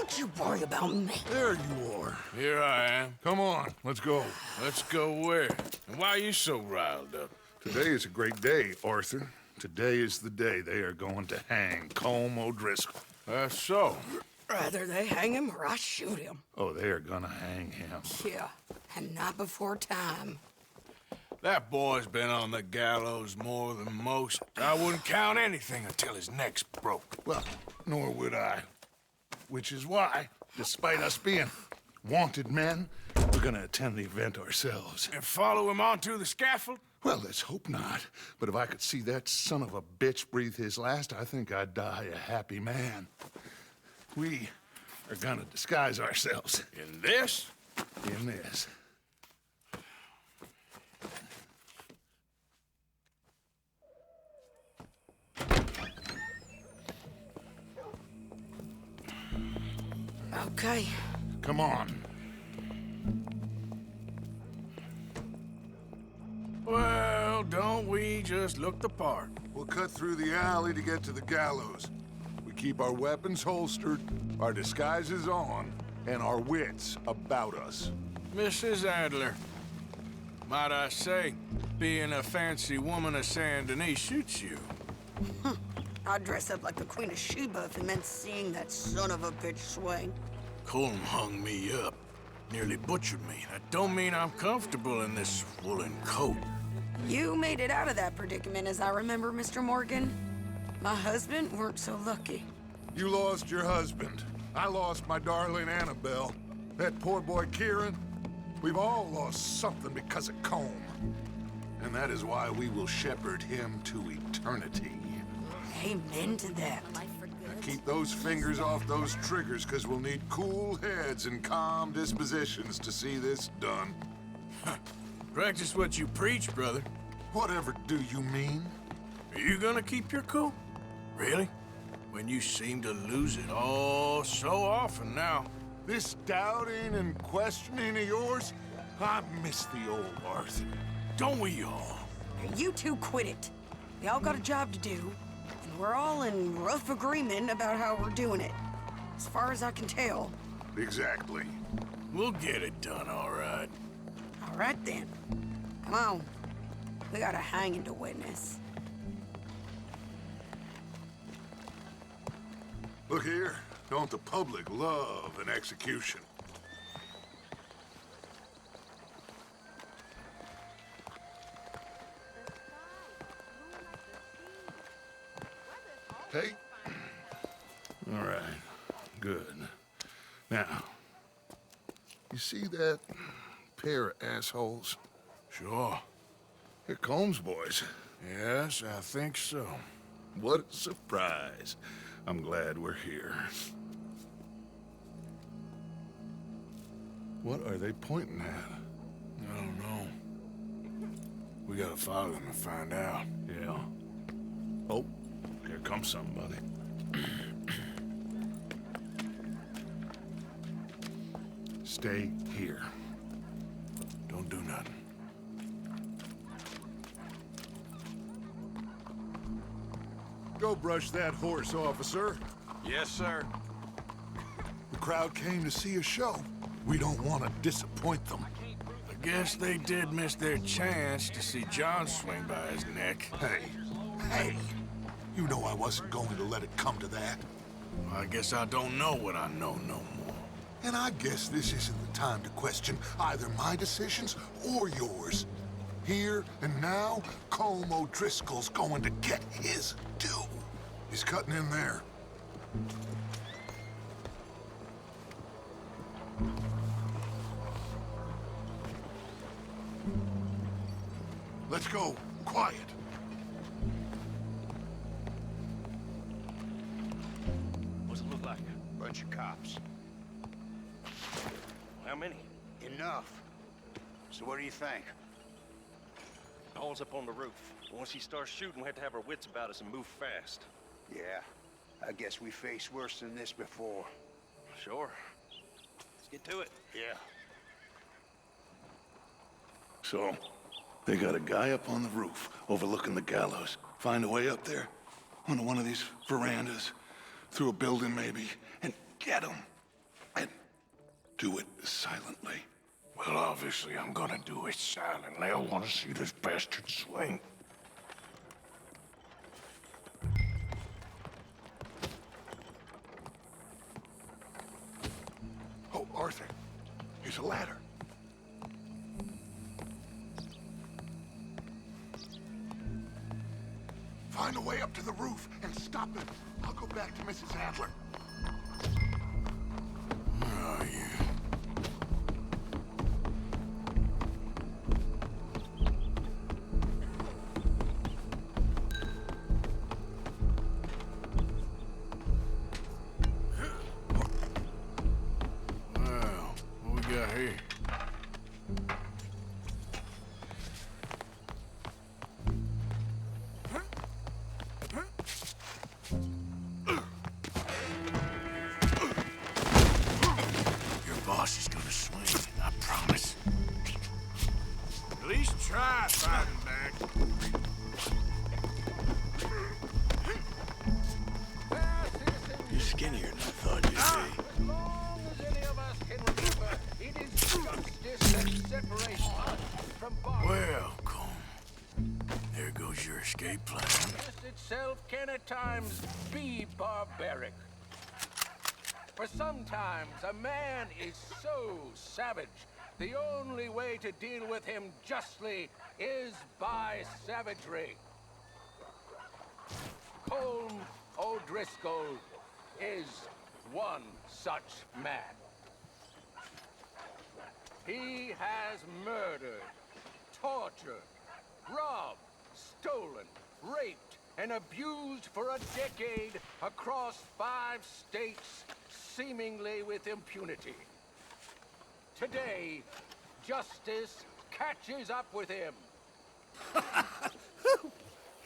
Don't you worry about me. There you are. Here I am. Come on, let's go. Let's go where? And why are you so riled up? Today is a great day, Arthur. Today is the day they are going to hang Colm O'Driscoll. That's so. Rather they hang him or I shoot him. Oh, they are gonna hang him. Yeah, and not before time. That boy's been on the gallows more than most. I wouldn't count anything until his neck's broke. Well, nor would I. Which is why, despite us being wanted men, we're gonna attend the event ourselves. And follow him onto the scaffold? Well, let's hope not. But if I could see that son of a bitch breathe his last, I think I'd die a happy man. We are gonna disguise ourselves In this? in this. Okay. Come on. Well, don't we just look the part? We'll cut through the alley to get to the gallows. We keep our weapons holstered, our disguises on, and our wits about us. Mrs. Adler, might I say, being a fancy woman of Saint Denis suits you. I'd dress up like the Queen of Sheba if it meant seeing that son of a bitch swing. Colm hung me up, nearly butchered me. That don't mean I'm comfortable in this woolen coat. You made it out of that predicament, as I remember, Mr. Morgan. My husband weren't so lucky. You lost your husband. I lost my darling Annabelle. That poor boy Kieran. We've all lost something because of Colm. And that is why we will shepherd him to eternity. Amen to that. Now keep those fingers off those triggers, because we'll need cool heads and calm dispositions to see this done. Practice what you preach, brother. Whatever do you mean? Are you gonna keep your cool? Really? When you seem to lose it all so often now. This doubting and questioning of yours, I miss the old Arthur. Don't we all? You two quit it. We all got a job to do, and we're all in rough agreement about how we're doing it. As far as I can tell. Exactly. We'll get it done, all right. All right, then. Come on. We got a hanging to witness. Look here, don't the public love an execution? Hey. All right. Good. Now, you see that pair of assholes? Sure. They're Colm's boys. Yes, I think so. What a surprise. I'm glad we're here. What are they pointing at? I don't know. We gotta follow them and find out. Yeah. Oh, here comes somebody. Stay here. Don't do nothing. Go brush that horse, officer. Yes, sir. The crowd came to see a show. We don't want to disappoint them. I guess they did miss their chance to see John swing by his neck. Hey, you know I wasn't going to let it come to that. I guess I don't know what I know no more. And I guess this isn't the time to question either my decisions or yours. Here and now, Colm O'Driscoll's going to get his due. He's cutting in there. Let's go. Quiet. What's it look like? Bunch of cops. How many? Enough. So what do you think? All's up on the roof. Once he starts shooting, we have to have our wits about us and move fast. Yeah, I guess we faced worse than this before. Sure. Let's get to it. Yeah. So, they got a guy up on the roof overlooking the gallows. Find a way up there, onto one of these verandas, through a building maybe, and get him. do it silently. Well, obviously, I'm gonna do it silently. I want to see this bastard swing. Oh, Arthur, here's a ladder. Find a way up to the roof and stop him. I'll go back to Mrs. Adler. Oh, yeah. Well, what we got here? Your boss is gonna swing, I promise. At least try fighting back. You're skinnier than I thought you'd be. As long as any of us can remember, it is justice that separates us from bondage. Well, Colm, there goes your escape plan. Justice itself can at times be barbaric. For sometimes a man is so savage, the only way to deal with him justly is by savagery. Colm O'Driscoll is one such man. He has murdered, tortured, robbed, stolen, raped, and abused for a decade across 5 states, seemingly with impunity. Today, justice catches up with him.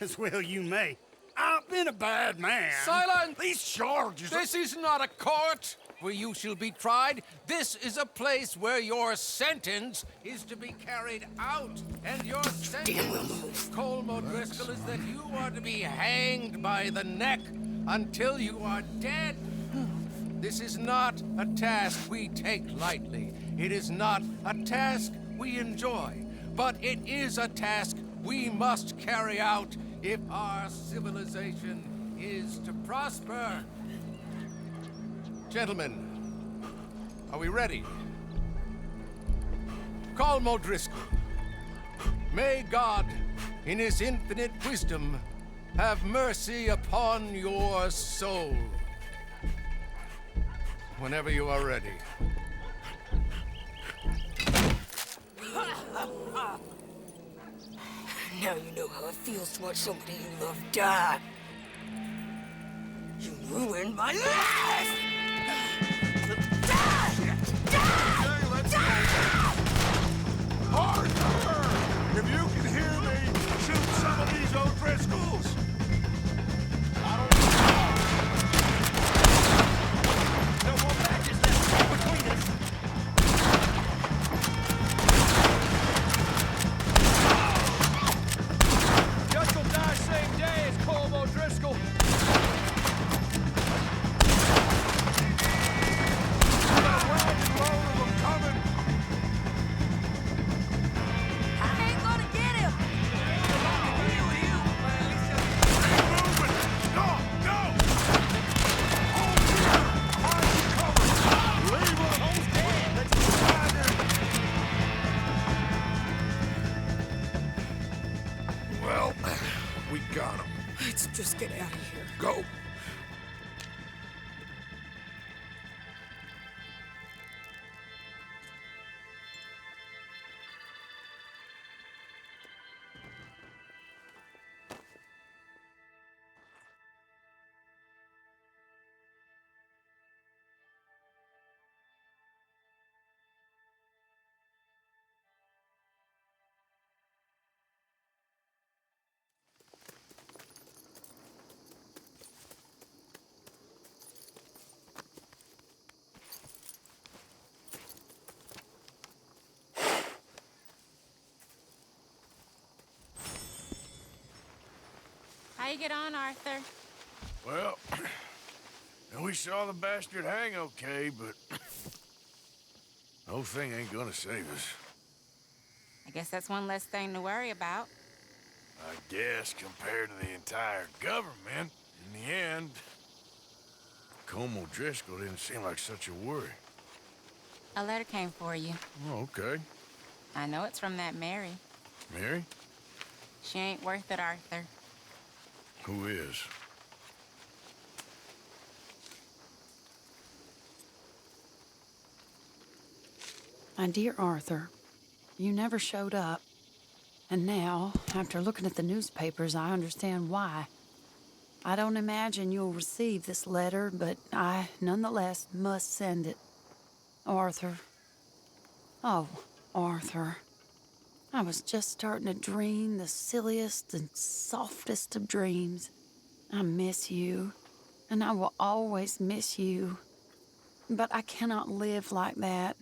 As well you may. I've been a bad man. Silence! These charges This is not a court where you shall be tried. This is a place where your sentence is to be carried out. And your sentence, Colm O'Driscoll, is that you are to be hanged by the neck until you are dead. This is not a task we take lightly. It is not a task we enjoy. But it is a task we must carry out if our civilization is to prosper. Gentlemen, are we ready? Colm O'Driscoll, may God, in his infinite wisdom, have mercy upon your soul. Whenever you are ready. Now you know how it feels to watch somebody you love die. You ruined my life! Arthur! If you can hear me, shoot some of these O'Driscolls! Judge will die same day as Colm O'Driscoll. I ain't gonna get him! Well, we got him. Let's just get out of here. Go. How you get on, Arthur? Well, and we saw the bastard hang okay, but The whole thing ain't gonna save us. I guess that's one less thing to worry about. I guess compared to the entire government, in the end, Colm O'Driscoll didn't seem like such a worry. A letter came for you. Oh, okay. I know it's from that Mary. Mary? She ain't worth it, Arthur. Who is? My dear Arthur, you never showed up. And now, after looking at the newspapers, I understand why. I don't imagine you'll receive this letter, but I, nonetheless, must send it. Arthur. Oh, Arthur. I was just starting to dream the silliest and softest of dreams. I miss you, and I will always miss you. But I cannot live like that.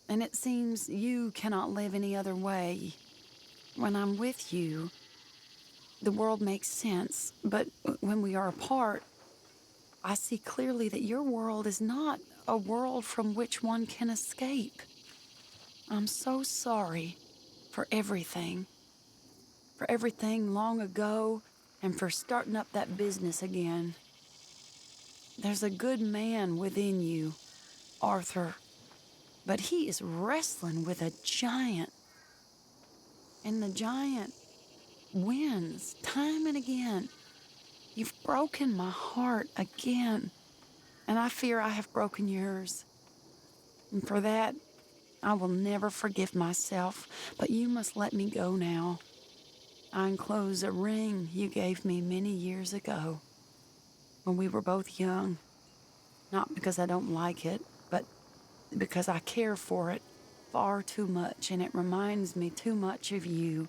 And it seems you cannot live any other way. When I'm with you, the world makes sense, but when we are apart, I see clearly that your world is not a world from which one can escape. I'm so sorry for everything long ago, and for starting up that business again. There's a good man within you, Arthur. But he is wrestling with a giant. And the giant wins time and again. You've broken my heart again. And I fear I have broken yours. And for that, I will never forgive myself. But you must let me go now. I enclose a ring you gave me many years ago, when we were both young. Not because I don't like it, but because I care for it far too much, and it reminds me too much of you.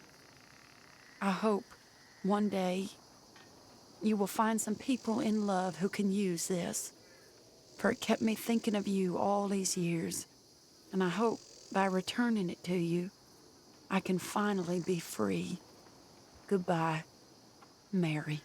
I hope one day you will find some people in love who can use this, for it kept me thinking of you all these years, and I hope by returning it to you, I can finally be free. Goodbye, Mary.